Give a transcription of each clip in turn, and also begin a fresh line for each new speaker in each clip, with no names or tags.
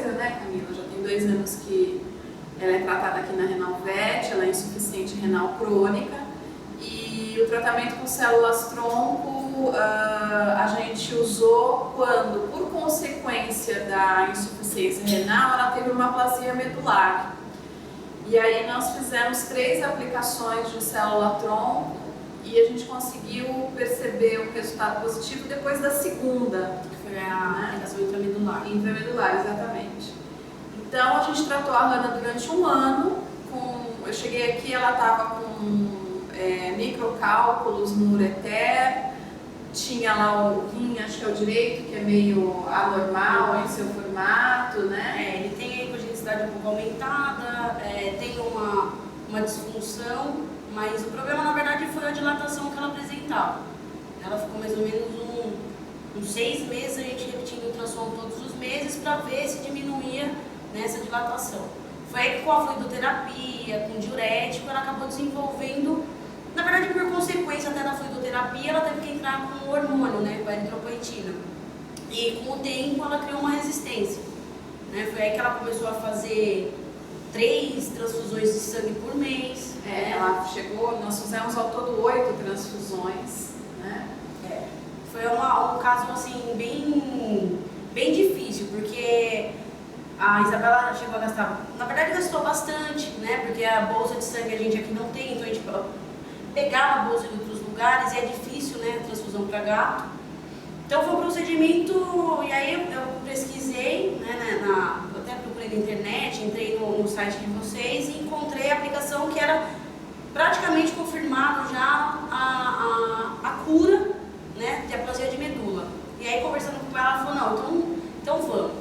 coisa, né, Camila? Já tem 2 anos que ela é tratada aqui na Renalvet, ela é insuficiente renal crônica e o tratamento com células-tronco a gente usou quando, por consequência da insuficiência renal, ela teve uma aplasia medular. E aí nós fizemos 3 aplicações de célula-tronco e a gente conseguiu perceber um resultado positivo depois da segunda.
Que foi a aplicação intramedular.
Intramedular, exatamente. Então a gente tratou a Hannah durante 1 ano. Eu cheguei aqui, ela estava com microcálculos no ureter, tinha lá o rim, acho que é o direito, que é meio anormal em seu formato, né?
Ele tem a hipogenicidade um pouco aumentada, tem uma disfunção, mas o problema na verdade foi a dilatação que ela apresentava. Ela ficou mais ou menos uns 6 meses a gente repetindo o ultrassom todos os meses para ver se diminuía nessa dilatação. Foi aí que com a fluidoterapia, com diurético, ela acabou desenvolvendo, na verdade por consequência até da fluidoterapia, ela teve que entrar com o hormônio, né, com a eritropoetina. E com o tempo ela criou uma resistência. Né? Foi aí que ela começou a fazer 3 transfusões de sangue por mês.
Ela chegou, nós fizemos ao todo 8 transfusões, né?
Foi um caso assim bem difícil, porque a Isabela chegou a gastar, na verdade gastou bastante, né? Porque a bolsa de sangue a gente aqui não tem, então a gente pegava a bolsa de outros lugares e é difícil, né? A transfusão para gato. Então foi um procedimento, e aí eu pesquisei, né, até procurei na internet, entrei no site de vocês e encontrei a aplicação que era praticamente confirmado já a cura, né, de aplasia de medula. E aí conversando com ela, ela falou, não, então vamos.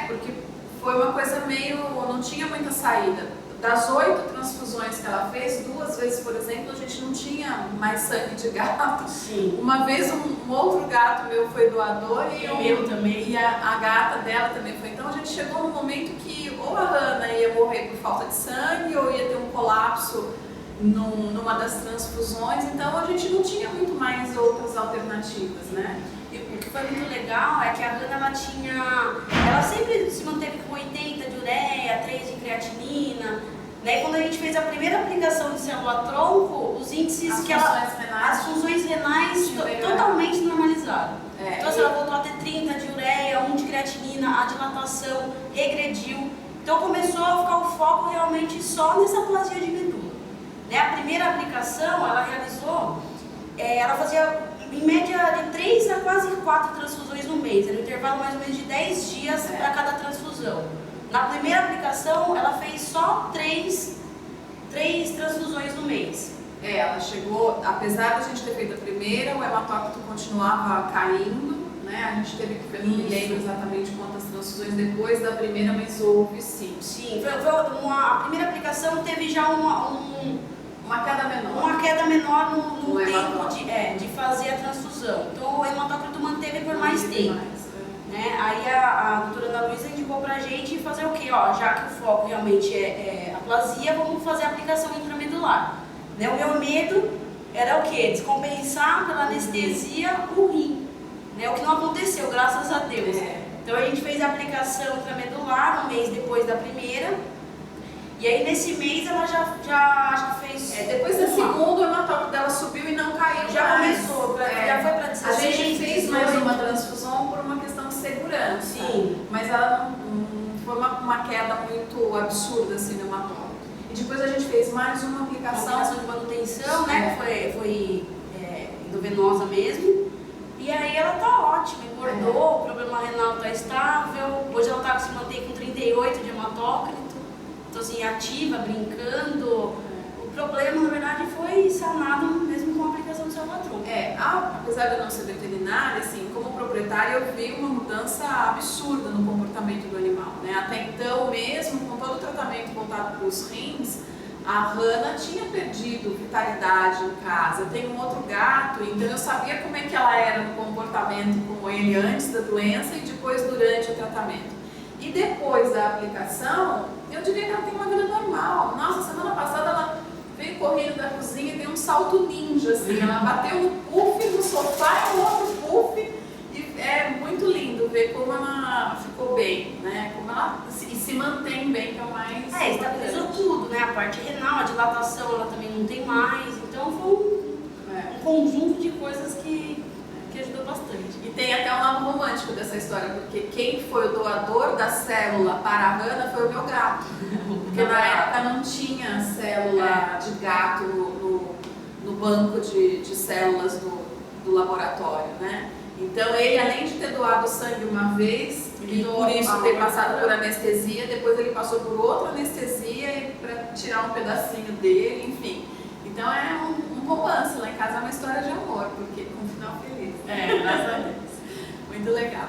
Porque foi uma coisa meio, não tinha muita saída. Das 8 transfusões que ela fez, 2 vezes, por exemplo, a gente não tinha mais sangue de gato.
Sim.
Uma vez um outro gato meu foi doador e
o meu também.
E a gata dela também foi. Então a gente chegou num momento que ou a Hannah ia morrer por falta de sangue ou ia ter um colapso numa das transfusões. Então a gente não tinha muito mais outras alternativas, né?
E o que foi muito legal é que a Hannah ela sempre se manteve com 80 de ureia, 3 de creatinina. Né? Quando a gente fez a primeira aplicação de célula-tronco, os índices as funções renais totalmente normalizaram. Então ela voltou a ter 30 de ureia, 1 de creatinina, a dilatação regrediu. Então começou a ficar o foco realmente só nessa aplasia de medula. Né? A primeira aplicação ela realizou, ela fazia em média de 3 a quase 4 transfusões no mês, era um intervalo mais ou menos de 10 dias para cada transfusão. Na primeira aplicação, ela fez só 3 transfusões no mês.
Ela chegou, apesar de a gente ter feito a primeira, o hematócrito continuava caindo, né? A gente teve que, não me lembro exatamente quantas transfusões depois da primeira, mas houve sim.
Sim, a primeira aplicação teve já
uma queda menor.
Uma queda menor no tempo de fazer a transfusão. Então o hematócrito manteve por mais tempo. Né? Aí a doutora Ana Luísa indicou pra gente fazer o quê? Já que o foco realmente é aplasia, vamos fazer a aplicação intramedular. Né? O meu medo era o quê? Descompensar pela anestesia o rim. Né? O que não aconteceu, graças a Deus. Então a gente fez a aplicação intramedular um mês depois da primeira. E aí nesse mês ela já fez.
Depois da segunda, o hematócrito dela subiu e não caiu.
Já começou, já foi para 16.
A gente fez mais uma transfusão por uma questão de segurança.
Sim.
Mas ela não foi uma queda muito absurda assim no hematócrito. E depois a gente fez mais uma aplicação
de manutenção, né? Que foi endovenosa mesmo. E aí ela tá ótima, engordou, o problema renal tá estável. Hoje ela se mantém com 38 de hematócrito. Então assim, ativa, brincando. O problema, na verdade, foi sanado mesmo com a aplicação do célula-tronco.
Apesar de eu não ser veterinária, assim, como proprietária, eu vi uma mudança absurda no comportamento do animal, né? Até então, mesmo com todo o tratamento voltado para os rins, a Hannah tinha perdido vitalidade em casa. Eu tenho um outro gato, então eu sabia como é que ela era no comportamento com ele antes da doença e depois durante o tratamento. E depois da aplicação, eu diria que ela tem uma vida normal. Nossa, semana passada ela veio correndo da cozinha e deu um salto ninja, assim. Ela bateu no puff, no sofá e no outro puff. E é muito lindo ver como ela ficou bem, né? Como ela
né? A parte renal, a dilatação, ela também não tem mais. Então foi um conjunto de coisas que ajudou bastante.
E tem até um lado romântico dessa história, porque quem foi o doador da célula para a Hannah foi o meu gato. Porque na época não tinha célula de gato no banco de células do laboratório, né? Então ele, além de ter doado sangue uma vez, e por isso ter passado por anestesia, depois ele passou por outra anestesia para tirar um pedacinho dele, enfim. Então é um romance, lá em casa é uma história de amor, porque com um final feliz.
Graças a Deus.
Muito legal.